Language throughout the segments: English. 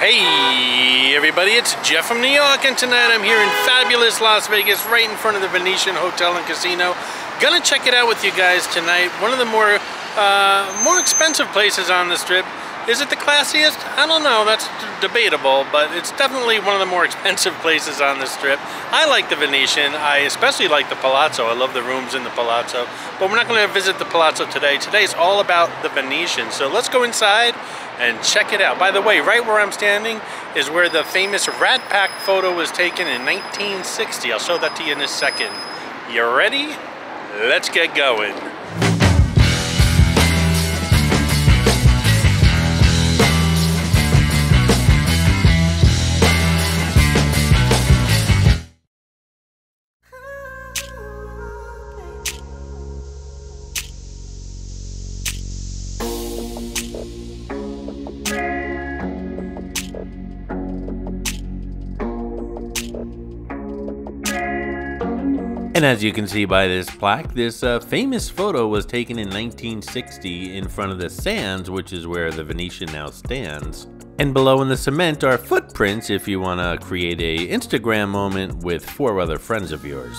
Hey everybody, it's Jeff from New York, and tonight I'm here in fabulous Las Vegas, right in front of the Venetian Hotel and Casino. Gonna check it out with you guys tonight. One of the more expensive places on the Strip. Is it the classiest? I don't know, that's debatable, but it's definitely one of the more expensive places on the Strip. I like the Venetian. I especially like the Palazzo. I love the rooms in the Palazzo, but we're not going to visit the Palazzo today. Today's all about the Venetian, so let's go inside and check it out. By the way, right where I'm standing is where the famous Rat Pack photo was taken in 1960. I'll show that to you in a second. You ready? Let's get going. And as you can see by this plaque, this famous photo was taken in 1960 in front of the Sands, which is where the Venetian now stands. And below in the cement are footprints if you want to create a Instagram moment with 4 other friends of yours.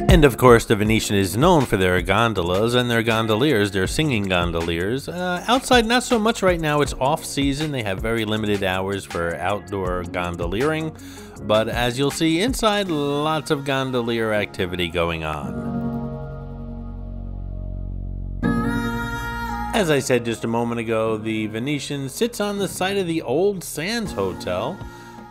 And of course, the Venetian is known for their gondolas and their gondoliers, their singing gondoliers. Outside, not so much right now. It's off season. They have very limited hours for outdoor gondoliering. But as you'll see inside, lots of gondolier activity going on. As I said just a moment ago, the Venetian sits on the site of the old Sands Hotel.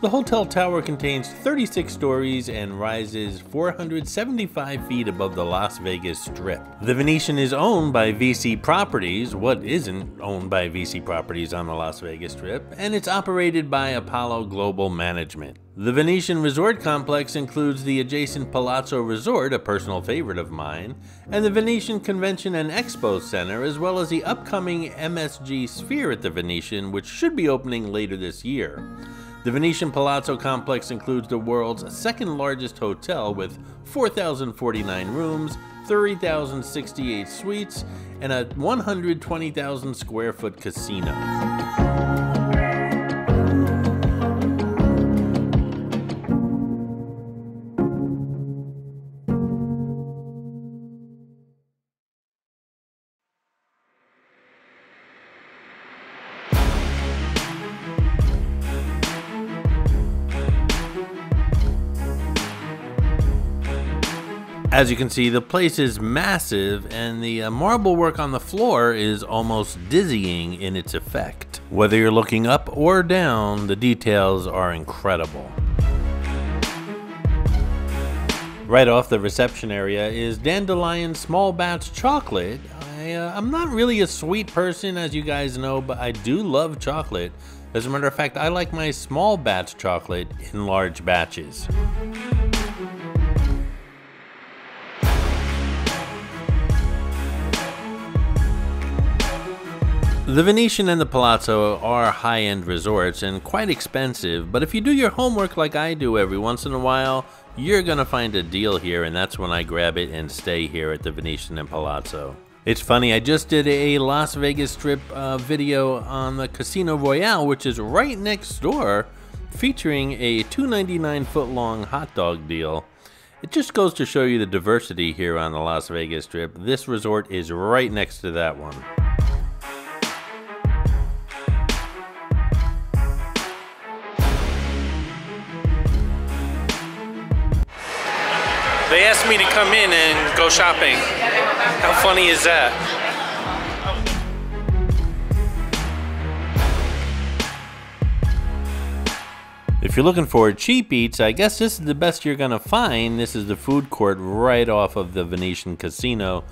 The hotel tower contains 36 stories and rises 475 feet above the Las Vegas Strip. The Venetian is owned by VC Properties, what isn't owned by VC Properties on the Las Vegas Strip, and it's operated by Apollo Global Management. The Venetian Resort Complex includes the adjacent Palazzo Resort, a personal favorite of mine, and the Venetian Convention and Expo Center, as well as the upcoming MSG Sphere at the Venetian, which should be opening later this year. The Venetian Palazzo complex includes the world's second largest hotel with 4,049 rooms, 30,068 suites, and a 120,000 square foot casino. As you can see, the place is massive, and the marble work on the floor is almost dizzying in its effect. Whether you're looking up or down, the details are incredible. Right off the reception area is Dandelion Small Batch Chocolate. I'm not really a sweet person, as you guys know, but I do love chocolate. As a matter of fact, I like my small batch chocolate in large batches. The Venetian and the Palazzo are high-end resorts and quite expensive, but if you do your homework like I do every once in a while, you're gonna find a deal here, and that's when I grab it and stay here at the Venetian and Palazzo. It's funny, I just did a Las Vegas Strip video on the Casino Royale, which is right next door, featuring a $2.99 foot-long hot dog deal. It just goes to show you the diversity here on the Las Vegas Strip. This resort is right next to that one. They asked me to come in and go shopping. How funny is that? If you're looking for cheap eats, I guess this is the best you're gonna find. This is the food court right off of the Venetian Casino.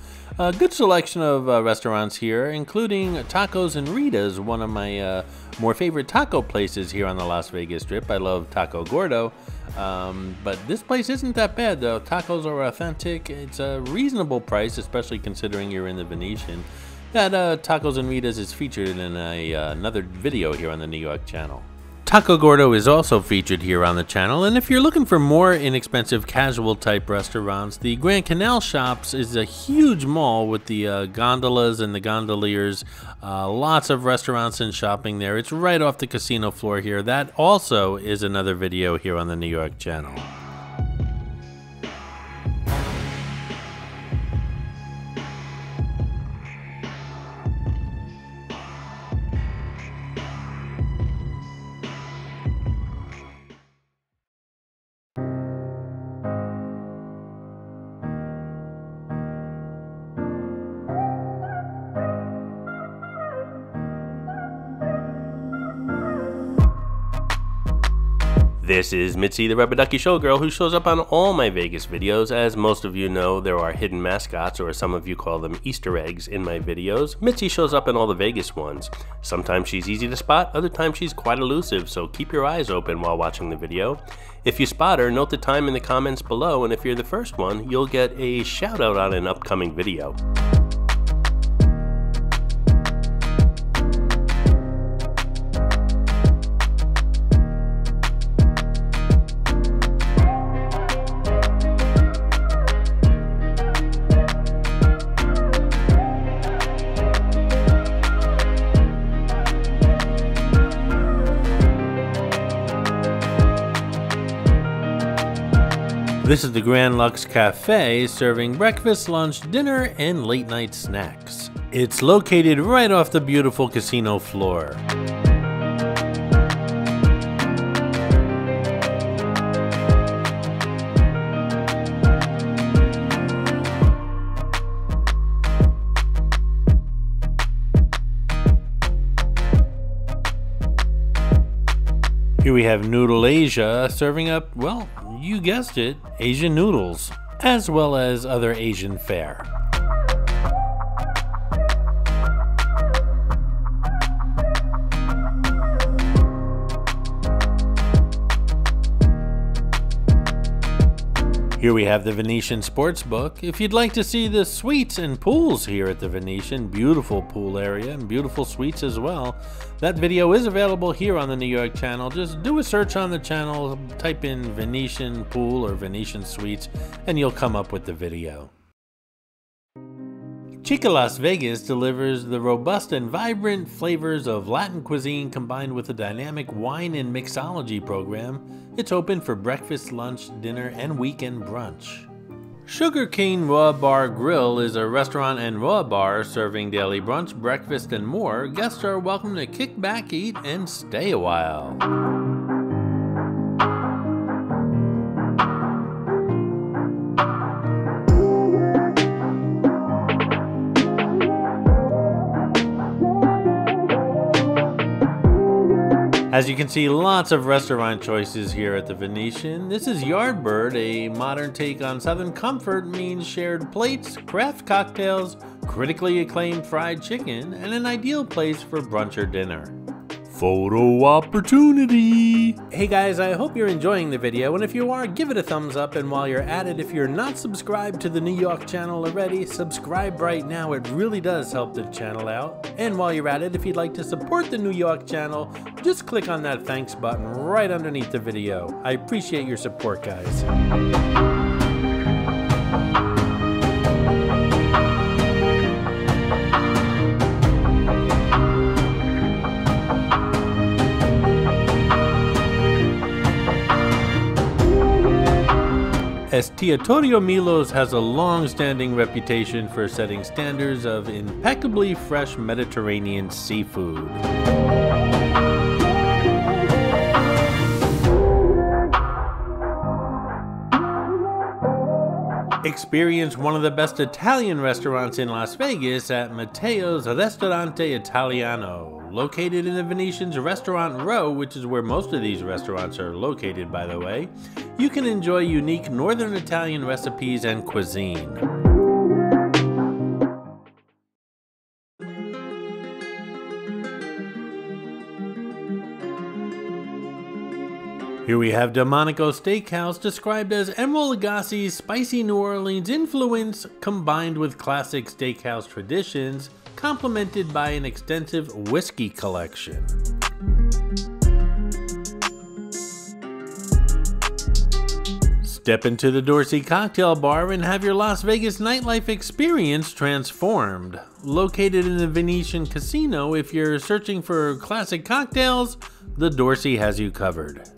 A good selection of restaurants here, including Tacos and Rita's, one of my more favorite taco places here on the Las Vegas Strip. I love Taco Gordo, but this place isn't that bad though. Tacos are authentic. It's a reasonable price, especially considering you're in the Venetian. That Tacos and Rita's is featured in another video here on the New York channel. Taco Gordo is also featured here on the channel, and if you're looking for more inexpensive casual type restaurants, the Grand Canal Shops is a huge mall with the gondolas and the gondoliers. Lots of restaurants and shopping there. It's right off the casino floor here. That also is another video here on the New York channel. This is Mitzi, the Rubber Ducky Showgirl, who shows up on all my Vegas videos. As most of you know, there are hidden mascots, or some of you call them Easter eggs, in my videos. Mitzi shows up in all the Vegas ones. Sometimes she's easy to spot, other times she's quite elusive, so keep your eyes open while watching the video. If you spot her, note the time in the comments below, and if you're the first one, you'll get a shout out on an upcoming video. This is the Grand Lux Cafe, serving breakfast, lunch, dinner, and late night snacks. It's located right off the beautiful casino floor. Here we have Noodle Asia, serving up, well, you guessed it, Asian noodles, as well as other Asian fare. Here we have the Venetian Sportsbook. If you'd like to see the suites and pools here at the Venetian, beautiful pool area and beautiful suites as well, that video is available here on the New York channel. Just do a search on the channel, type in Venetian pool or Venetian suites, and you'll come up with the video. Chica Las Vegas delivers the robust and vibrant flavors of Latin cuisine combined with a dynamic wine and mixology program. It's open for breakfast, lunch, dinner, and weekend brunch. Sugar Cane Raw Bar Grill is a restaurant and raw bar serving daily brunch, breakfast, and more. Guests are welcome to kick back, eat, and stay a while. As you can see, lots of restaurant choices here at the Venetian. This is Yardbird, a modern take on Southern comfort, means shared plates, craft cocktails, critically acclaimed fried chicken, and an ideal place for brunch or dinner. Photo opportunity! Hey guys, I hope you're enjoying the video, and if you are, give it a thumbs up, and while you're at it, if you're not subscribed to the New York channel already, subscribe right now. It really does help the channel out. And while you're at it, if you'd like to support the New York channel, just click on that thanks button right underneath the video. I appreciate your support, guys. Estiatorio Milos has a long-standing reputation for setting standards of impeccably fresh Mediterranean seafood. Experience one of the best Italian restaurants in Las Vegas at Matteo's Ristorante Italiano. Located in the Venetian's Restaurant Row, which is where most of these restaurants are located, by the way, you can enjoy unique Northern Italian recipes and cuisine. Here we have Delmonico Steakhouse, described as Emeril Lagasse's spicy New Orleans influence combined with classic steakhouse traditions, complemented by an extensive whiskey collection. Step into the Dorsey Cocktail Bar and have your Las Vegas nightlife experience transformed. Located in the Venetian Casino, if you're searching for classic cocktails, the Dorsey has you covered.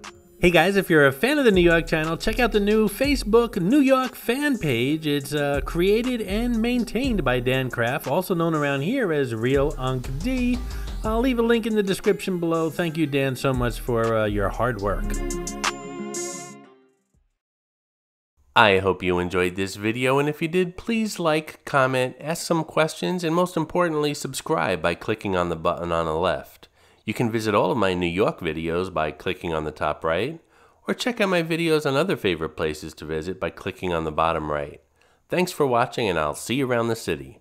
Hey guys, if you're a fan of the New York channel, check out the new Facebook New York fan page. It's created and maintained by Dan Kraft, also known around here as Real Unc D. I'll leave a link in the description below. Thank you, Dan, so much for your hard work. I hope you enjoyed this video, and if you did, please like, comment, ask some questions, and most importantly, subscribe by clicking on the button on the left. You can visit all of my New York videos by clicking on the top right, or check out my videos on other favorite places to visit by clicking on the bottom right. Thanks for watching, and I'll see you around the city.